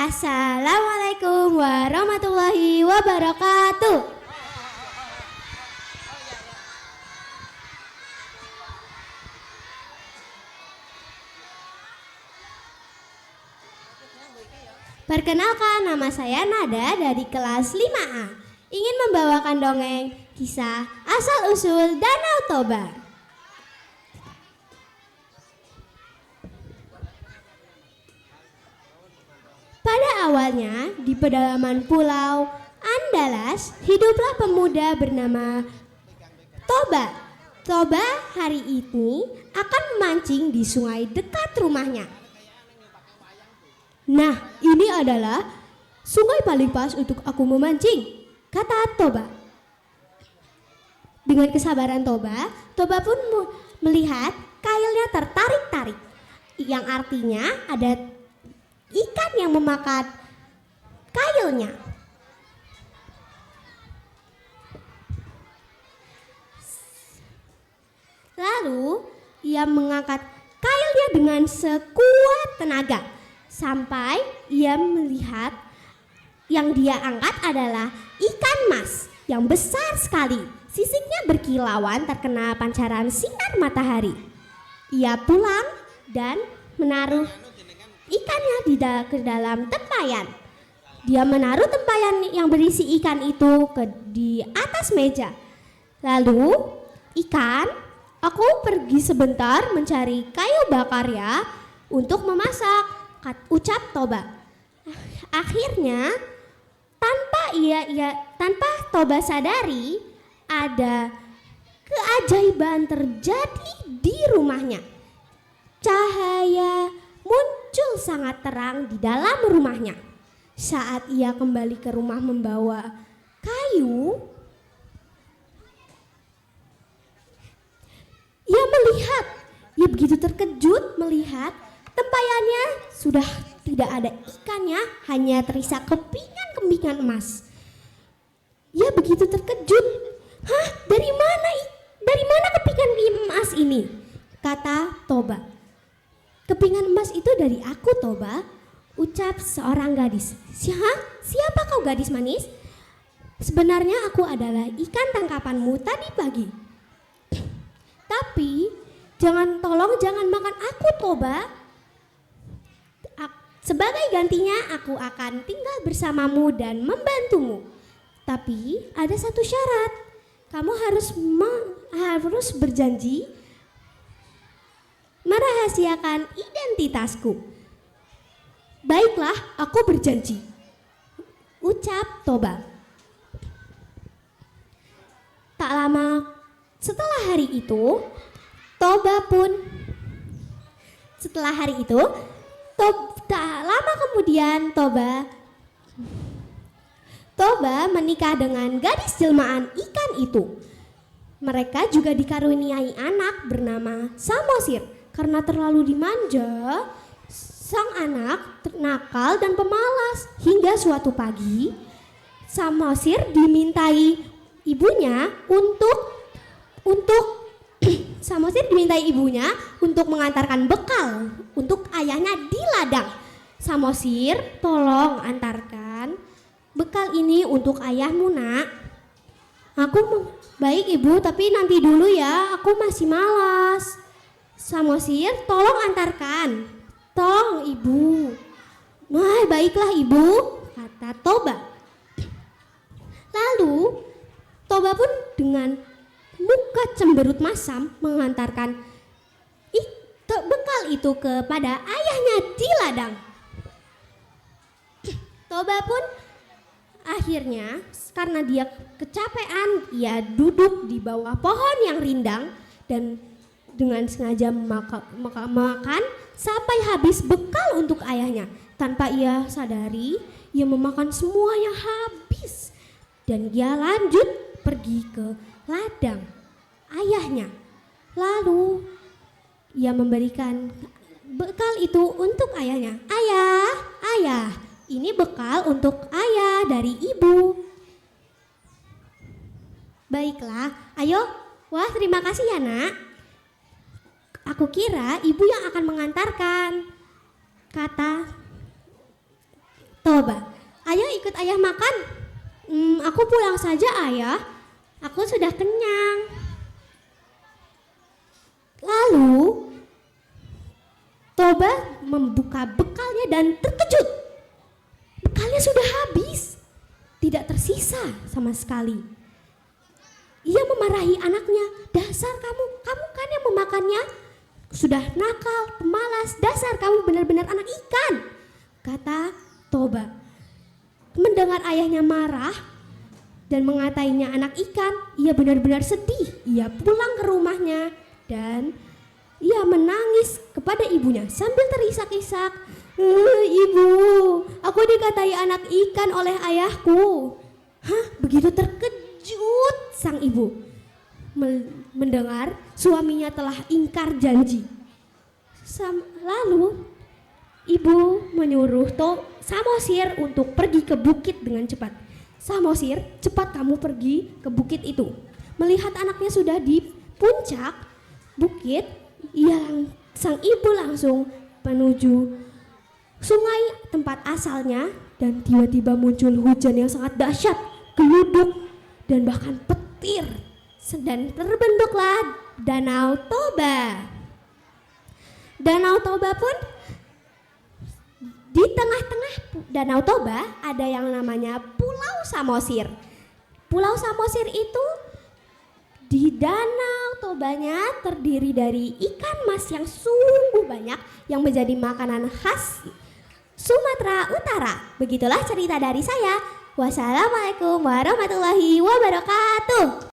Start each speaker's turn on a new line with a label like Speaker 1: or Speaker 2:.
Speaker 1: Assalamualaikum warahmatullahi wabarakatuh. Perkenalkan, nama saya Nada dari kelas 5A. Ingin membawakan dongeng kisah asal-usul Danau Toba. Pada awalnya, di pedalaman pulau Andalas, hiduplah pemuda bernama Toba. Toba hari ini akan memancing di sungai dekat rumahnya. Nah, ini adalah sungai paling pas untuk aku memancing, kata Toba. Dengan kesabaran Toba, Toba pun melihat kailnya tertarik-tarik, yang artinya ada ikan yang memakan kailnya. Lalu, ia mengangkat kailnya dengan sekuat tenaga. Sampai ia melihat yang dia angkat adalah ikan mas yang besar sekali. Sisiknya berkilauan terkena pancaran sinar matahari. Ia pulang dan menaruh ikannya ke dalam tempayan. Dia menaruh tempayan yang berisi ikan itu di atas meja. Lalu, aku pergi sebentar mencari kayu bakar ya untuk memasak, ucap Toba. Akhirnya tanpa Toba sadari, ada keajaiban terjadi di rumahnya. Cahaya muncul sangat terang di dalam rumahnya. Saat ia kembali ke rumah membawa kayu, ia begitu terkejut melihat tempayannya sudah tidak ada ikannya, hanya terisa kepingan-kepingan emas. Ia begitu terkejut. Hah, dari mana kepingan emas ini? Kata Toba. Kepingan emas itu dari aku, Toba, ucap seorang gadis. Siapa kau, gadis manis? Sebenarnya aku adalah ikan tangkapanmu tadi pagi. Tapi tolong jangan makan aku, Toba. Sebagai gantinya aku akan tinggal bersamamu dan membantumu. Tapi ada satu syarat. Kamu harus berjanji merahasiakan identitasku. Baiklah, aku berjanji, ucap Toba. Tak lama setelah hari itu, tak lama kemudian Toba menikah dengan gadis jelmaan ikan itu. Mereka juga dikaruniai anak bernama Samosir. Karena terlalu dimanja, sang anak nakal dan pemalas. Hingga suatu pagi, Samosir dimintai ibunya untuk mengantarkan bekal untuk ayahnya di ladang. Samosir, tolong antarkan bekal ini untuk ayahmu, nak. Baik ibu, tapi nanti dulu ya, aku masih malas. Samosir, tolong antarkan. Tolong ibu. Nah, baiklah ibu, kata Toba. Lalu Toba pun dengan muka cemberut masam mengantarkan bekal itu kepada ayahnya di ladang. Toba pun akhirnya karena dia kecapean, ia duduk di bawah pohon yang rindang dan dengan sengaja makan sampai habis bekal untuk ayahnya. Tanpa ia sadari, ia memakan semuanya habis dan ia lanjut pergi ke ladang ayahnya. Lalu ia memberikan bekal itu untuk ayahnya. Ayah, ini bekal untuk ayah dari ibu. Baiklah, ayo. Wah, terima kasih ya, nak. Aku kira ibu yang akan mengantarkan, kata Toba, ayo ikut ayah makan. Aku pulang saja ayah, aku sudah kenyang. Lalu Toba membuka bekalnya dan terkejut. Bekalnya sudah habis, tidak tersisa sama sekali. Ia memarahi anaknya, dasar kamu kan yang memakannya. Sudah nakal, pemalas, dasar kamu benar-benar anak ikan, kata Toba. Mendengar ayahnya marah dan mengatainya anak ikan, ia benar-benar sedih. Ia pulang ke rumahnya dan ia menangis kepada ibunya sambil terisak-isak. Ibu, aku dikatai anak ikan oleh ayahku. Hah? Begitu terkejut sang ibu mendengar suaminya telah ingkar janji. Lalu ibu menyuruh Samosir untuk pergi ke bukit dengan cepat. Samosir, cepat kamu pergi ke bukit itu. Melihat anaknya sudah di puncak bukit, sang ibu langsung menuju sungai tempat asalnya dan tiba-tiba muncul hujan yang sangat dahsyat, geluduk dan bahkan petir. Dan terbentuklah Danau Toba. Danau Toba pun, di tengah-tengah Danau Toba ada yang namanya Pulau Samosir. Pulau Samosir itu di Danau Tobanya terdiri dari ikan mas yang sungguh banyak yang menjadi makanan khas Sumatera Utara. Begitulah cerita dari saya. Wassalamualaikum warahmatullahi wabarakatuh.